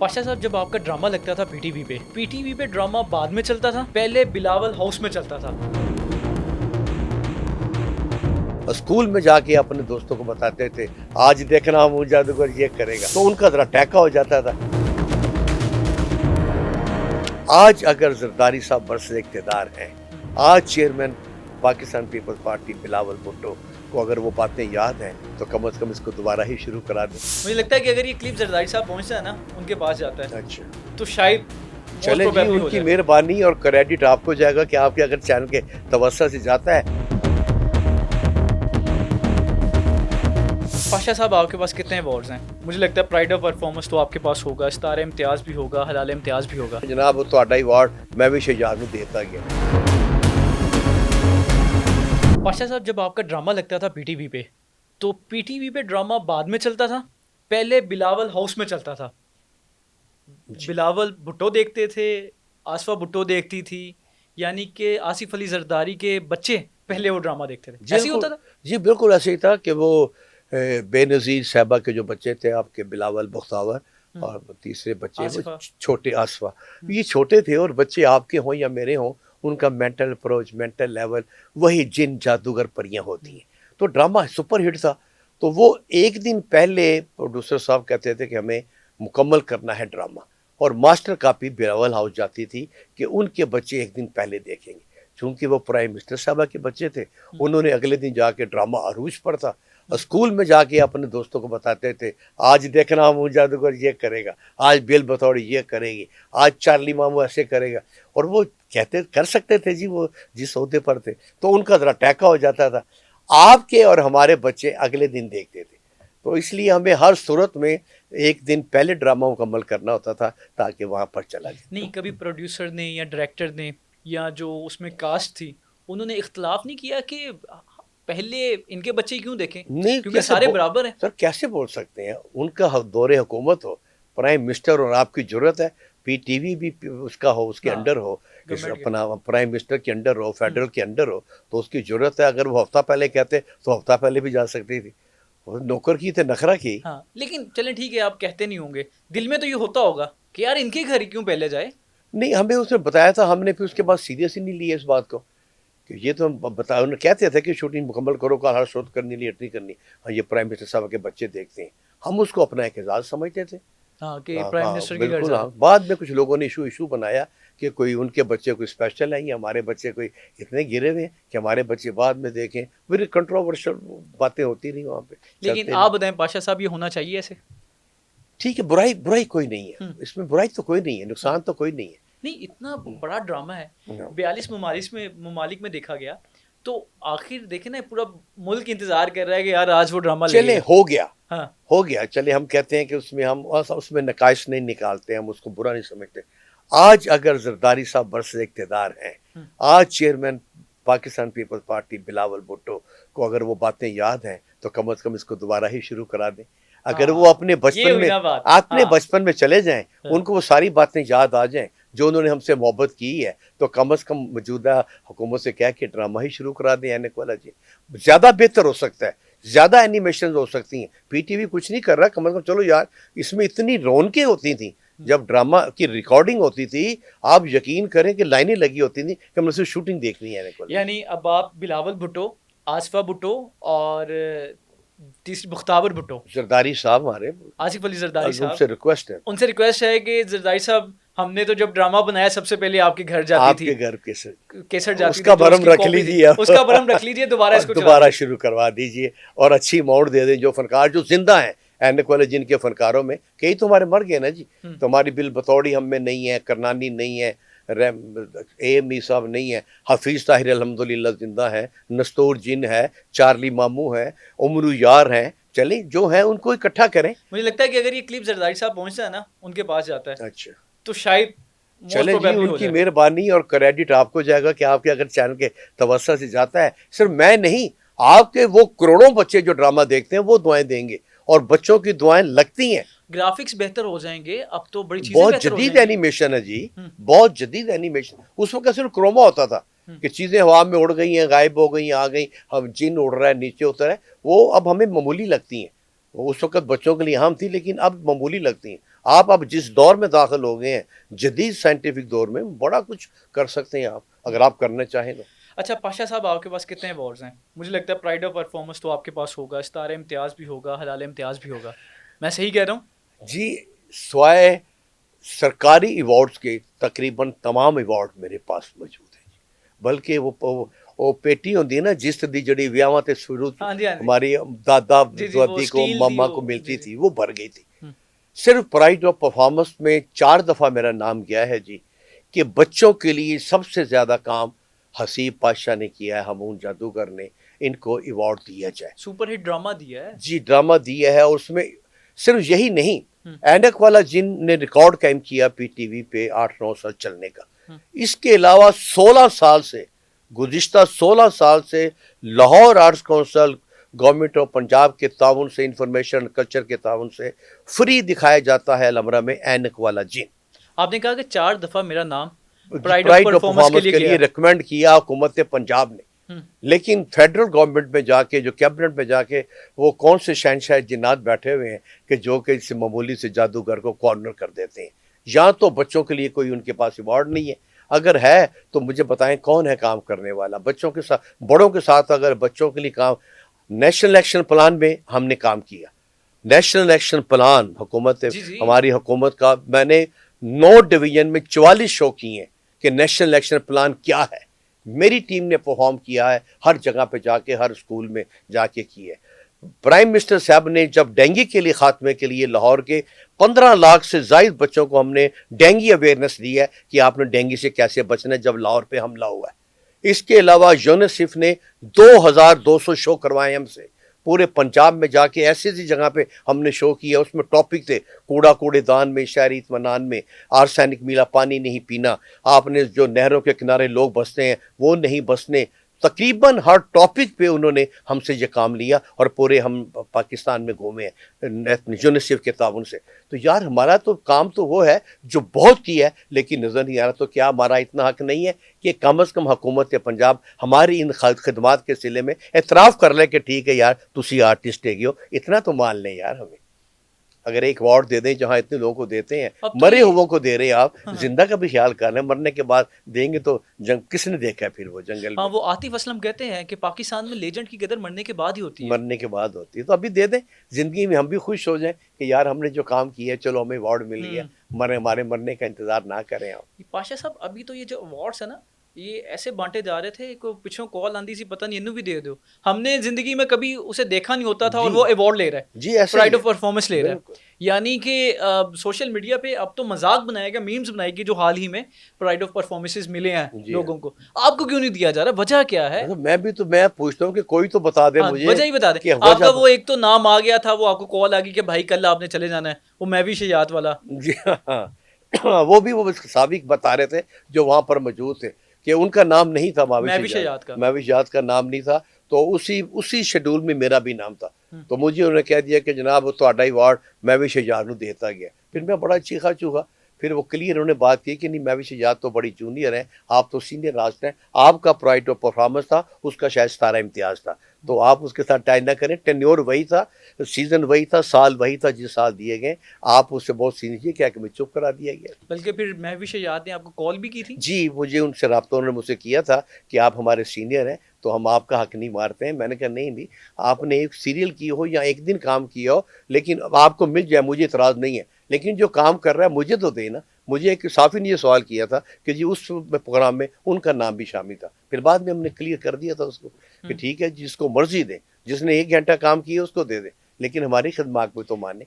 पाशा साहब, जब आपका ड्रामा लगता था पीटीवी पे ड्रामा बाद में चलता था, पहले बिलावल हाउस में चलता था। और स्कूल में जाके अपने दोस्तों को बताते थे, आज देखना हम जादूगर ये करेगा, तो उनका जरा टैका हो जाता था। आज अगर जरदारी साहब बरसे इक़्तिदार हैं, आज चेयरमैन पाकिस्तान पीपल्स पार्टी बिलावल भुट्टो को अगर वो बातें याद हैं तो कम से कम इसको दोबारा ही शुरू करा दें। मुझे लगता है कि अगर ये क्लिप जरदारी साहब पहुंचता है ना, उनके पास जाता है, अच्छा, तो शायद चले जी, उनकी मेहरबानी और क्रेडिट आपको जाएगा कि आपके अगर चैनल के तवज्जो से जाता है। पाशा साहब, आपके पास कितने अवार्ड्स हैं? मुझे लगता है प्राइड ऑफ परफॉर्मेंस तो आपके पास होगा, सितारे इम्तियाज़ भी होगा, हलाल इम्तियाज़ भी होगा। जनाब, वो तो अवार्ड मैं भी शजाद में देता गया। पाशा साहब, जब आपका ड्रामा लगता था पीटीवी पे, तो पीटीवी पे ड्रामा बाद में चलता था, पहले बिलावल हाउस में चलता था। बिलावल भुट्टो देखते थे, आसफा भुट्टो देखती थी, यानी कि आसिफ अली जरदारी के बच्चे पहले वो ड्रामा देखते थे। ऐसे ही होता था जी, बिल्कुल ऐसे ही था कि वो बेनज़ीर साहबा के जो बच्चे थे आपके बिलावल बुख्तावर और तीसरे बच्चे वो छोटे आसफा, ये छोटे थे और बच्चे आपके हों या मेरे हों, उनका मेंटल अप्रोच, मेंटल लेवल वही जिन जादूगर परियां होती हैं। तो ड्रामा सुपर हिट था। तो वो एक दिन पहले प्रोड्यूसर साहब कहते थे कि हमें मुकम्मल करना है ड्रामा, और मास्टर कापी बिलावल हाउस जाती थी कि उनके बच्चे एक दिन पहले देखेंगे। चूँकि वो प्राइम मिनिस्टर साहबा के बच्चे थे, उन्होंने अगले दिन जाके ड्रामा अरूज पर था और स्कूल में जाके अपने दोस्तों को बताते थे, आज देखना हम जादूगर ये करेगा, आज बेल बतौड़ी ये करेगी, आज चार्ली मामू ऐसे करेगा। और वो कहते कर सकते थे जी, वो जिस ओहदे पर थे, तो उनका जरा टैका हो जाता था। आपके और हमारे बच्चे अगले दिन देखते थे, तो इसलिए हमें हर सूरत में एक दिन पहले ड्रामा मुकम्मल करना होता था ताकि वहाँ पर चला जाए। नहीं, कभी प्रोड्यूसर ने या डायरेक्टर ने या जो उसमें कास्ट थी, उन्होंने इख्तलाफ नहीं किया कि पहले इनके बच्चे क्यों देखें? नहीं, क्योंकि सारे बराबर हैं। सर कैसे बोल सकते हैं? उनका दौरे हुकूमत हो, प्राइम मिनिस्टर, और आपकी जरूरत है पीटीवी भी उसका हो, उसके अंडर हो, अपना प्राइम मिनिस्टर के अंडर हो, फेडरल के अंडर हो, तो उसकी जरूरत है। अगर वो हफ्ता पहले कहते तो हफ्ता पहले भी जा सकती थी। नौकर की थे, नखरा की। हाँ, लेकिन चलें ठीक है, आप कहते नहीं होंगे, दिल में तो ये होता होगा कि यार इनके घर क्यों पहले जाए। नहीं, हमें उसने बताया था, हमने फिर उसके बाद सीरियस ही नहीं लिया इस बात को कि ये तो बताया। उन्होंने कहते थे कि शूटिंग मुकम्मल करो, कल हर शोध करनी ली नहीं करनी। हाँ, ये प्राइम मिनिस्टर साहब के बच्चे देखते हैं, हम उसको अपना एक एजाज समझते थे। हाँ, कि प्राइम मिनिस्टर के घर हाँ, बाद में कुछ लोगों ने इशू बनाया कि कोई उनके बच्चे कोई स्पेशल है या हमारे बच्चे कोई इतने गिरे हुए हैं कि हमारे बच्चे बाद में देखें। फिर कंट्रोवर्शियल बातें होती रही वहाँ पे। लेकिन आप बताएं पाशा साहब, ये होना चाहिए ऐसे? ठीक है, बुराई कोई नहीं है इसमें, बुराई तो कोई नहीं है, नुकसान तो कोई नहीं है। नहीं, इतना बड़ा ड्रामा है, 42 ममालिक में देखा गया, तो आखिर देखे ना, पूरा मुल्क इंतजार कर रहा है कि यार आज वो ड्रामा चले हो गया। हाँ, हो गया, चले हम कहते हैं कि उसमें हम उसमें नकाइश नहीं निकालते, हम उसको बुरा नहीं समझते। आज अगर जरदारी साहब बरसे इक़्तिदार हैं, आज चेयरमैन पाकिस्तान पीपल्स पार्टी बिलावल भुट्टो को अगर वो बातें याद हैं तो कम से कम इसको दोबारा ही शुरू करा दें। अगर वो अपने बचपन में चले जाएं, उनको वो सारी बातें याद आ जाएं जो उन्होंने हमसे मोहब्बत की है, तो कम से कम मौजूदा हुकूमत से कह के ड्रामा ही शुरू करा दें। एनक वाला जी ज़्यादा बेहतर हो सकता है, ज़्यादा एनिमेशन हो सकती हैं। पीटीवी कुछ नहीं कर रहा, कम से कम चलो यार, इसमें इतनी रौनकें होती थी जब ड्रामा की रिकॉर्डिंग होती थी, आप यकीन करें कि लाइनें लगी होती थी कि हमने सिर्फ शूटिंग देखनी है। यानी अब आप बिलावल भुट्टो, आसफा भुट्टो और तीसरी बुख्तावर भुट्टो, जरदारी साहब, हमारे आसिफ अली जरदारी साहब, उनसे रिक्वेस्ट है कि जरदारी साहब, हमने तो जब ड्रामा बनाया सबसे पहले आपके घर जाती थी, आपके घर केसर जाती उसका थी, भरम रख लीजिए, उसका भरम रख लीजिए, दोबारा शुरू करवा दीजिए और अच्छी अमाउंट दे दें। जो फनकार जो जिंदा हैं एनक वाले, जिनके फनकारों में कई तो हमारे मर गए ना जी, तुम्हारी बिल बतौड़ी हम में नहीं है, करनानी नहीं है, AME साहब नहीं है, हफीज़ ताहिर अल्हम्दुलिल्लाह जिंदा है, नस्तूर जिन है, चार्ली मामू है, उमरू यार हैं, चले जो है उनको इकट्ठा करें। मुझे लगता है कि अगर ये क्लिप जरदारी साहब पहुंचता है ना, उनके पास जाता है, अच्छा, तो शायद चले जी, उनकी मेहरबानी और क्रेडिट आपको जाएगा कि आपके अगर चैनल के तवज्जो से जाता है। सिर्फ मैं नहीं, आपके वो करोड़ों बच्चे जो ड्रामा देखते हैं वो दुआएं देंगे, और बच्चों की दुआएं लगती हैं। ग्राफिक्स बेहतर हो जाएंगे, अब तो बड़ी चीजें बहुत जदीद एनिमेशन है जी, बहुत जदीद एनिमेशन। उस वक्त सिर्फ क्रोमा होता था कि चीजें हवा में उड़ गई हैं, गायब हो गई, आ गई, हम जिन उड़ रहा है, नीचे उतर है, वो अब हमें मामूली लगती हैं। उस वक्त बच्चों के लिए आम थी, लेकिन अब मामूली लगती हैं। आप अब जिस दौर में दाखिल हो गए हैं, जदीद साइंटिफिक दौर में, बड़ा कुछ कर सकते हैं आप, अगर आप करना चाहें तो। अच्छा पाशा साहब, आपके पास कितने अवार्ड्स हैं? मुझे लगता है प्राइड ऑफ परफॉर्मेंस तो आपके पास होगा, सितारे इम्तियाज़ भी होगा, हलाल इम्तियाज़ भी होगा। मैं सही कह रहा हूँ? जी, स्वाय सरकारी अवार्ड्स के तकरीबन तमाम अवार्ड मेरे पास मौजूद हैं जी। बल्कि वो पेटी होती है ना जिस दी जड़ी विआहां ते शुरू हाँ जी, हाँ जी। हमारी दादा जी, जी, वो दादी को स्टील थी मम्मा वो। को जी, मिलती जी। थी, वो भर गई थी। हुँ, सिर्फ प्राइड ऑफ परफॉर्मेंस में 4 दफ़ा मेरा नाम गया है जी, कि बच्चों के लिए सबसे ज़्यादा काम हसीब पाशा ने किया है, हमून जादूगर ने, इनको अवार्ड दिया जाए। सुपर हिट ड्रामा दिया है। जी, ड्रामा दिया है, और उसमें सिर्फ यही नहीं, हुँ, ऐनक वाला जिन ने रिकॉर्ड कायम किया पीटीवी पे 8-9 साल चलने का। हुँ। इसके अलावा 16 साल से, गुज़िश्ता 16 साल से Lahore arts council, government of Punjab के ताउन से, इंफॉर्मेशन कल्चर के ताउन से फ्री दिखाया जाता है अलमरा में ऐनक वाला जिन। आपने कहा कि 4 दफ़ा मेरा नाम pride of pride of performance के परफॉर्मेंस लिए के गया लिए है। रिकमेंड किया हुकूमत पंजाब ने। हुँ, लेकिन फेडरल गवर्नमेंट में जाके, जो कैबिनेट में जाके, वो कौन से शहनशाह जिन्नात बैठे हुए हैं कि जो कि इस मामूली से जादूगर को कॉर्नर कर देते हैं। या तो बच्चों के लिए कोई उनके पास अवार्ड नहीं है, अगर है तो मुझे बताएं कौन है काम करने वाला बच्चों के साथ, बड़ों के साथ। अगर बच्चों के लिए काम, नेशनल एक्शन प्लान में हमने काम किया। नेशनल एक्शन प्लान हुकूमत, जी, जी। हमारी हुकूमत का, मैंने 9 डिवीजन में 44 शो किए हैं कि नेशनल एक्शन प्लान क्या है। मेरी टीम ने परफॉर्म किया है, हर जगह पे जाके, हर स्कूल में जाके किए। प्राइम मिनिस्टर साहब ने जब डेंगू के लिए खात्मे के लिए लाहौर के 15 लाख से ज़ायद बच्चों को हमने डेंगू अवेयरनेस दी है कि आपने डेंगू से कैसे बचना है, जब लाहौर पे हमला हुआ है। इसके अलावा यूनिसेफ ने 2200 शो करवाए हमसे, पूरे पंजाब में जाके ऐसी ऐसी जगह पे हमने शो किया। उसमें टॉपिक थे कूड़ा कूड़ेदान में, शहरी इत्मीनान में, आर्सेनिक मिला पानी नहीं पीना, आपने जो नहरों के किनारे लोग बसते हैं वो नहीं बसने। तकरीबन हर टॉपिक पे उन्होंने हमसे ये काम लिया, और पूरे हम पाकिस्तान में घूमे हैं यूनिसेफ के ताउन से। तो यार हमारा तो काम तो वो है जो बहुत किया है, लेकिन नज़र नहीं आ रहा। तो क्या हमारा इतना हक नहीं है कि कम अज़ कम हुकूमत पंजाब हमारी इन खिदमात के सिले में एतराफ़ कर ले कि ठीक है यार तुसी आर्टिस्ट है हो, इतना तो मान लें यार हमें। अगर एक अवार्ड दे दें जहाँ इतने लोगों को देते हैं, अब तो मरे ये हुओं को दे रहे हैं आप, हाँ, हाँ। जिंदा का भी ख्याल कर लें, मरने के बाद देंगे तो जंग किसने देखा है फिर वो जंगल हाँ, में, वो आतिफ असलम कहते हैं कि पाकिस्तान में लेजेंड की कदर मरने के बाद ही होती है। मरने के बाद होती है। तो अभी दे दें, जिंदगी में हम भी खुश हो जाएं कि यार हमने जो काम किया है, चलो हमें अवार्ड मिल गया, हुँ। मरे हमारे मरने का इंतजार ना करें आप। पाशा साहब, अभी तो ये जो अवार्ड्स है ना, ये ऐसे बांटे जा रहे थे को पिछों कॉल आंदी सी, पता नहीं इन्हू भी दे दो। हमने जिंदगी में कभी उसे देखा नहीं होता था और जी वो अवार्ड ले रहा है, जी, ऐसे ही प्राइड ऑफ है, परफॉर्मेंस ले रहा है। बिल्कुल। यानी कि सोशल मीडिया पे अब तो मजाक बनाया गया, मीम्स बनाई गई, जो हाल ही में प्राइड ऑफ परफॉर्मेंसेस मिले हैं जी हाँ। लोगों को। आपको क्यों नहीं दिया जा रहा? वजह क्या है? मतलब मैं पूछता हूँ कि कोई तो बता दे हाँ, मुझे वजह ही बता दें। कि आपका वजह। वो एक तो नाम आ गया था, वो आपको कॉल आ गई कि भाई कल आपने चले जाना है, वो मैं भी शयात वाला। जी हाँ, वो भी वो साबिक बता रहे थे जो वहाँ पर मौजूद थे कि उनका नाम नहीं था मैं भी शयात का। माविश याद का नाम नहीं था। तो उसी शेड्यूल में मेरा भी नाम था। हम्म, तो मुझे उन्होंने कह दिया कि जनाब ਤੁਹਾਡਾ अवार्ड महविश याद ਨੂੰ देता गया। फिर मैं बड़ा चीखा चूखा। फिर वो क्लियर उन्होंने बात की कि नहीं, महविश याद तो बड़ी जूनियर है, आप तो सीनियर आर्टिस्ट हैं, आपका प्राइड ऑफ परफॉर्मेंस था, उसका शायद सितारा इम्तियाज था, तो आप उसके साथ टाई ना करें। टेन्योर वही था, सीजन वही था, साल वही था जिस साल दिए गए, आप उससे बहुत सीनियर, क्या कि मैं चुप करा दिया गया। बल्कि फिर महविश याद ने आपको कॉल भी की थी। जी, मुझे उनसे रब्ता उन्होंने मुझसे किया था कि आप हमारे सीनियर हैं तो हम आपका हक नहीं मारते हैं। मैंने कहा नहीं नहीं, आपने एक सीरियल की हो या एक दिन काम किया हो, लेकिन अब आपको मिल जाए मुझे इतराज़ नहीं है, लेकिन जो काम कर रहा है मुझे तो देना। मुझे एक साफ़ी ने ये सवाल किया था कि जी उस प्रोग्राम में उनका नाम भी शामिल था। फिर बाद में हमने क्लियर कर दिया था उसको कि ठीक है जिसको मर्जी दें, जिसने 1 घंटा काम किया उसको दे दें, लेकिन हमारी खिदमत को तो माने।